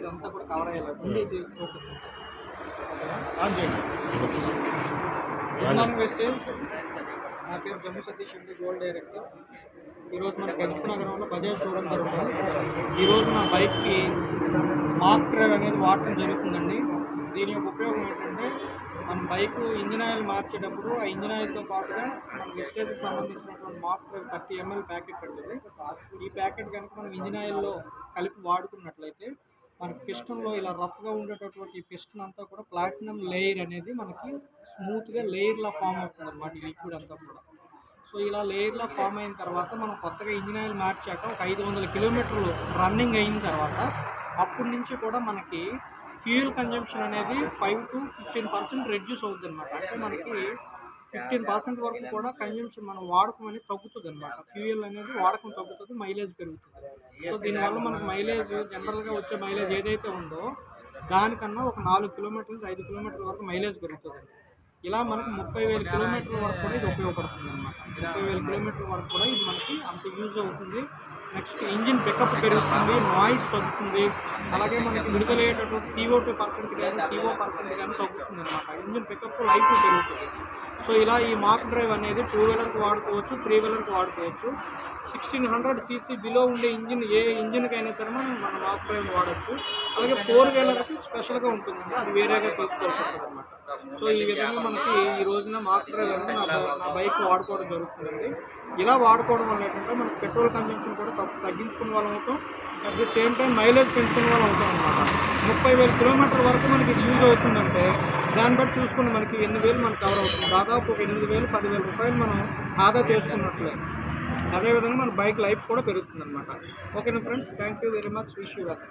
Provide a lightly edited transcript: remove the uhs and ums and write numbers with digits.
ఇదంతా కూడా కవర్ అయ్యేలా ఇది ఫోకస్ వెస్టేజ్. నా పేరు జమ్ము సతీష్ రెడ్డి, గోల్డ్ డైరెక్టర్. ఈరోజు మన గజపతి నగరంలో బజాజ్ షోరూమ్ జరుగుతుంది. ఈరోజు నా బైక్కి మాక్ డ్రైవ్ అనేది వాడటం జరుగుతుందండి. దీని యొక్క ఉపయోగం ఏంటంటే మన బైక్ ఇంజిన్ ఆయిల్ మార్చేటప్పుడు ఆ ఇంజిన్ ఆయిల్తో పాటుగా మన వెస్టేజ్కి సంబంధించినటువంటి మాక్ డ్రైవ్ 30 ml ప్యాకెట్ ఉంటుంది. ఈ ప్యాకెట్ కనుక మనం ఇంజిన్ ఆయిల్లో కలిపి వాడుకున్నట్లయితే మనకి పిస్టన్లో ఇలా రఫ్గా ఉండేటటువంటి పిస్టన్ అంతా కూడా ప్లాటినం లేయర్ అనేది మనకి స్మూత్గా లేయర్లా ఫామ్ అవుతుంది అన్నమాట. ఈ లిక్విడ్ అంతా కూడా. సో ఇలా లేయర్లా ఫామ్ అయిన తర్వాత మనం కొత్తగా ఇంజిన్ ఆయిల్ మార్చాక ఒక 500 కిలోమీటర్లు రన్నింగ్ అయిన తర్వాత అప్పటి నుంచి కూడా మనకి ఫ్యూయల్ కన్జంప్షన్ అనేది 5 to 15% రెడ్యూస్ అవుతుంది అనమాట. అంటే మనకి 15% వరకు కూడా కన్జంప్షన్ మనం వాడకం అనేది తగ్గుతుంది అనమాట. ఫ్యూయల్ అనేది వాడకం తగ్గుతుంది, మైలేజ్ పెరుగుతుంది. సో దీనివల్ల మనకు మైలేజ్ జనరల్గా వచ్చే మైలేజ్ ఏదైతే ఉందో దానికన్నా ఒక 4 కిలోమీటర్ల నుంచి 5 కిలోమీటర్ల వరకు మైలేజ్ పెరుగుతుంది. ఇలా మనకు 30,000 కిలోమీటర్ల వరకు కూడా ఇది ఉపయోగపడుతుంది అనమాట. 30,000 కిలోమీటర్ల వరకు కూడా ఇది మనకి అంత యూజ్ అవుతుంది. నెక్స్ట్ ఇంజిన్ పికప్ పెరుగుతుంది, నాయిస్ తగ్గుతుంది. అలాగే మనకి విడుదలయ్యేటటువంటి CO2 పర్సెంట్ కానీ CO పర్సెంట్ కానీ తగ్గుతుంది అనమాట. ఇంజిన్ పికప్ లైఫ్ పెరుగుతుంది. సో ఇలా ఈ మాక్ డ్రైవ్ అనేది 2 వీలర్కి వాడుకోవచ్చు, 3 వీలర్కి వాడుకోవచ్చు. 1600 cc బిలో ఉండే ఇంజిన్ ఏ ఇంజిన్కైనా సరే మనం మాక్ డ్రైవ్ వాడచ్చు. అలాగే 4 వీలర్కి స్పెషల్గా ఉంటుందండి, అది వేరేగా తీసుకోవాల్సి ఉంటుంది అనమాట. సో ఈ విధంగా మనకి ఈ రోజున మాక్ డ్రైవ్ అనేది నా బైక్ వాడుకోవడం జరుగుతుందండి. ఇలా వాడుకోవడం వల్ల ఏంటంటే మనకి పెట్రోల్ కన్జంప్షన్ కూడా తగ్గించుకునే వాళ్ళం అవుతాం. At the same time mileage పెంచుకునే వాళ్ళం అవుతాం అనమాట. 30,000 కిలోమీటర్ల వరకు మనకి యూజ్ అవుతుందంటే దాన్ని బట్టి చూసుకుని మనకి 8,000 మనకు కవర్ అవుతుంది. దాదాపు ఒక 8,000 10,000 రూపాయలు మనం ఆదా చేసుకున్నట్లే. అదేవిధంగా మన బైక్ లైఫ్ కూడా పెరుగుతుంది అనమాట. ఓకేనా friends, thank you very much. Wish you well.